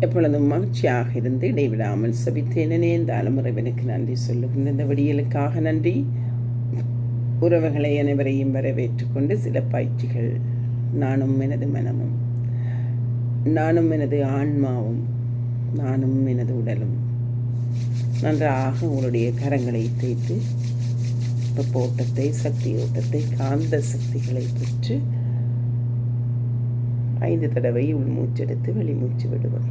எப்பொழுதும் மகிழ்ச்சியாக இருந்து இடைவிடாமல் சபித்தேனே இந்த அலமுறைவனுக்கு நன்றி சொல்லுகின்ற இந்த விடியலுக்காக நன்றி. உறவுகளை அனைவரையும் வரவேற்றுக்கொண்டு சில பயிற்சிகள். நானும் எனது மனமும், நானும் எனது ஆன்மாவும், நானும் எனது உடலும் நன்றாக உங்களுடைய கரங்களை தேய்த்து ஓட்டத்தை, சக்தி ஓட்டத்தை, காந்த சக்திகளை பெற்று 5 தடவை உள்மூச்செடுத்து வெளிமூச்சு விடுவோம்.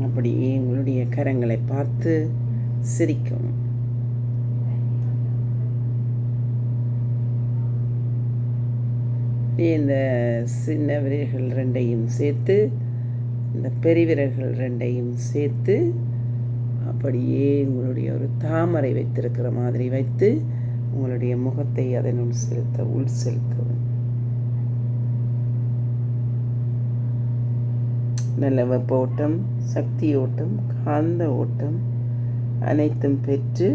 அப்படியே உங்களுடைய கரங்களை பார்த்து சிரிக்கும். இந்த சின்ன விரல்கள் 2ஐயும் சேர்த்து, இந்த பெருவிரல்கள் 2ஐயும் சேர்த்து அப்படியே உங்களுடைய ஒரு தாமரை வைத்திருக்கிற மாதிரி வைத்து உங்களுடைய முகத்தை அதனுள் உள் செலுத்தவும். நல்ல வெப்ப ஓட்டம், சக்தி ஓட்டம், காந்த ஓட்டம் அனைத்தும் பெற்று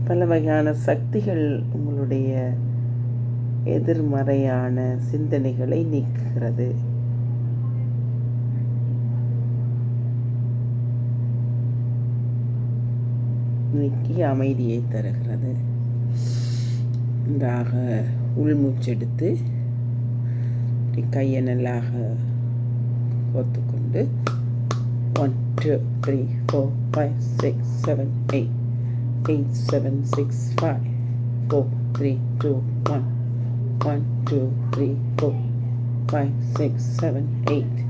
பல வகையான சக்திகள் உங்களுடைய எதிர்மறையான சிந்தனைகளை நீக்குகிறது. நீக்கி அமைதியை தருகிறது. நன்றாக உள்மூச்செடுத்து கையை நல்லாக கோத்துக்கொண்டு 1 2 3 4 5 6 7 8 8 7 6 5 4 3 2 1 1 2 3 4 5 6 7 8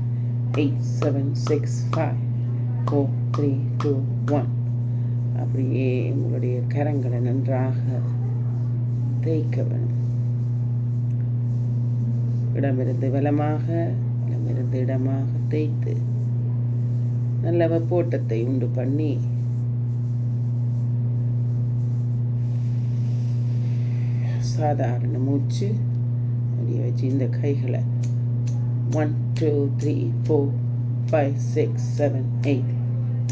8 7 6 5 4 3 2 1. அப்படியே உங்களுடைய கரங்களை நன்றாக தேய்க்க வேணும். இடமிருந்து வலமாக, இடமிருந்து இடமாக தேய்த்து நல்ல வெப்போட்டத்தை உண்டு பண்ணி சாதாரண மூச்சு அப்படியே வச்சு இந்த கைகளை 1 2 3 4 5 6 7 8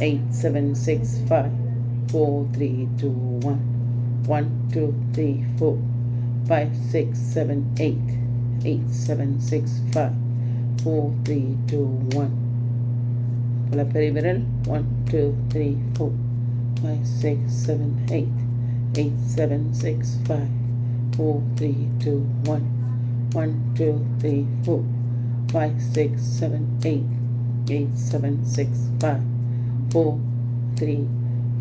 8 7 6 5 4 3 2 1 1 2 3 4 5 6 7 8 8 7 6 5 4 3 2 1. பல பெருவிரல் 1 2 3 4 5 6 7 8 8 7 6 5 4 3 2 1 1 2 3 4 5 6 7 8 8 7 6 5 4 3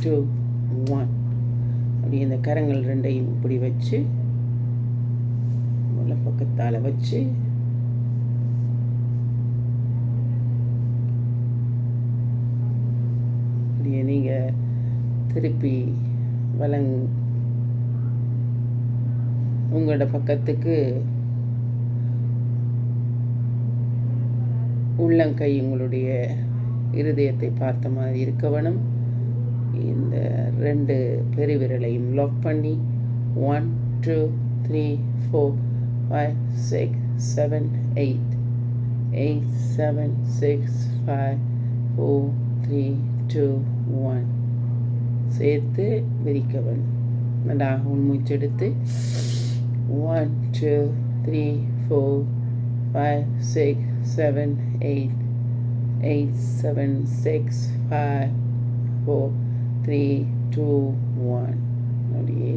2 1. அப்படி இந்த கரங்கள் 2ஐயும் இப்படி வச்சு உள்ள பக்கத்தால் வச்சு அப்படியே நீங்கள் திருப்பி உங்களோட பக்கத்துக்கு உள்ளங்கை உங்களுடைய இருதயத்தை பார்த்த மாதிரி இருக்க வேணும். இந்த 2 பெருவிரலையும் லாக் பண்ணி 1 2 3 4 5 6 7 8 8 7 6 5 4 3 2 1 சேர்த்து விரிக்க வேணும். நன்றாக உள்மூச்செடுத்து 1 2 3 4 5 6 7 8 8 7 6 5 4 3 2 1. அப்படியே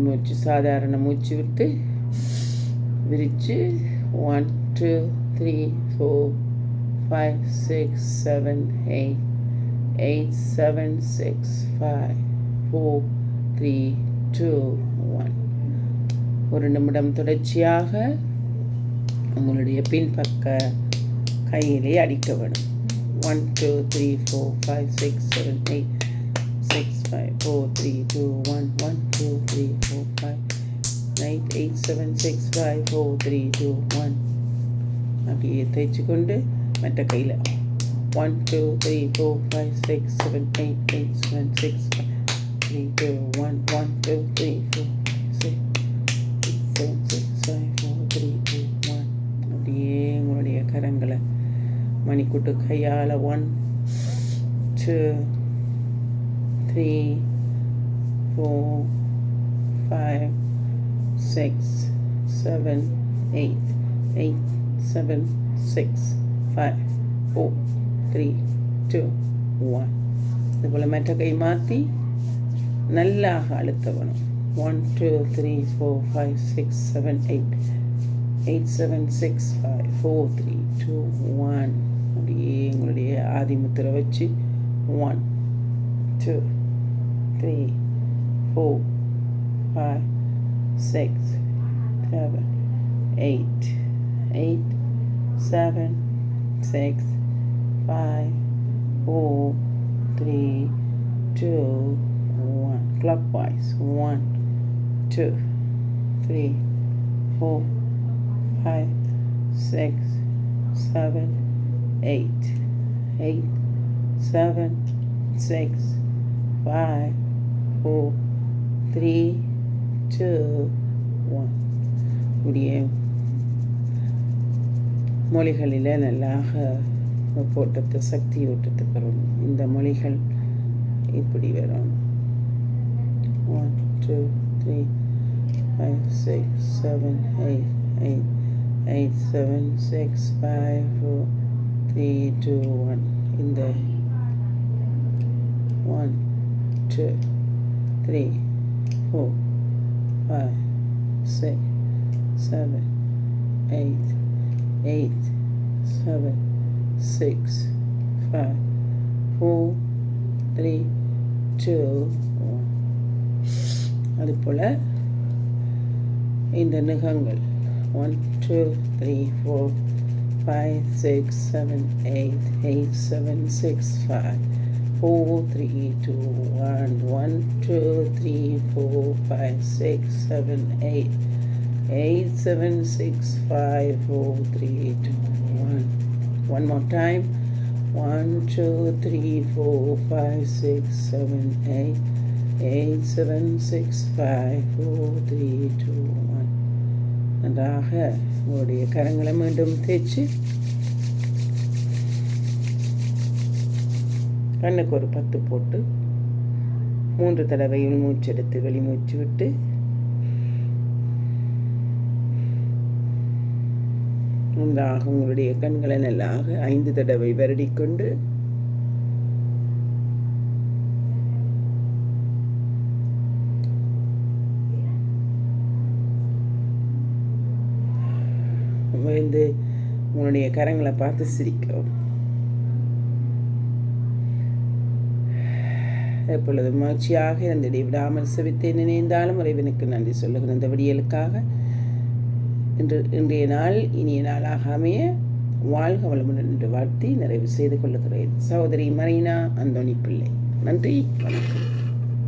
மூச்சு சாதாரண மூச்சு விட்டு விரித்து 1 2 3 4 5 6 7 8 8 7 6 5 4 3 2 1. ஒரு நிமிடம் தொடர்ச்சியாக உங்களுடைய பின்பக்க கையிலே அடிக்க வேண்டும். 1 2 3 4 5 6 7 8 6 5 4 3 2 1 1 2 3 4 5 8 8 7 6 5 4 3 2 1. அப்படியே தேய்ச்சி கொண்டு மற்ற கையில் 1 2 3 4 5 6 7 8 8 7 6 5 3 2 1 1 2 3 4 5 6 7 6 5 4 3 2 1. அப்படியே உங்களுடைய கரங்களை மணிக்கூட்டு கையால் 1 2, 3, 4, 5, 6, 7, 8, 8, 7, 6, 5, 4, 3, 2, 1. இதுபோல் மற்ற கை மாற்றி நல்லாக அழுத்த வேணும். 1, 2, 3, 4, 5, 6, 7, 8, 8, 7, 6, 5, 4, 3, 2, 1. அப்படியே எங்களுடைய ஆதிமுத்திரை வச்சு 1, 2, 3, 4, 5, 6, 7, 8, 8, 7, 6, 5, 4, 3, 2, 1. Clockwise. 1, 2, 3, 4, 5, 6, 7, 8, 8, 7, 6, 5, 4, 3, 2, 1. இப்படியே மொழிகளில் நல்லாக போட்டத்தை சக்தி ஊட்டத்தை பெறணும். இந்த மொழிகள் இப்படி வரும். 1, 2, 3, 5, 6, 7, 8, 8, 8, 7, 6, 5, 4, 3, 2, 1. இந்த 1, 2, 3, 4, 5, 6, 7, 8, 8, 7, 6, 5, 4, 3, 2, 1. அதுபோல் இந்த நுகங்கள் 1, 2, 3, 4, 5, 6, 7, 8, 8, 7, 6, 5, 4, 3, 2, 1. 1, 2, 3, 4, 5, 6, 7, 8, 8, 7, 6, 5, 4, 3, 2, 1. One more time. 1, 2, 3, 4, 5, 6, 7, 8, 8, 7, 6, 5, 4, 3, 2, 1. நன்றாக உங்களுடைய கரங்களை மீண்டும் தேய்ச்சி கண்ணுக்கு ஒரு 10 போட்டு 3 தடவை மூச்செடுத்து வெளிமூச்சு விட்டு நன்றாக உங்களுடைய கண்களை நல்லாக 5 தடவை வருடிக்கொண்டு வந்து உங்களுடைய கரங்களை பார்த்து சிரிக்கவும். எப்பொழுது மகிழ்ச்சியாக இருந்ததை விடாமல் செவித்தை நினைந்தாலும் இறைவனுக்கு நன்றி சொல்லுகிற இந்த விடியலுக்காக இன்றைய நாள் இனிய நாளாக அமைய வாழ்க வளமுடன் என்று வாழ்த்தி நிறைவு செய்து கொள்ளுகிறேன். சகோதரி மரீனா அந்தோணி பிள்ளை. நன்றி, வணக்கம்.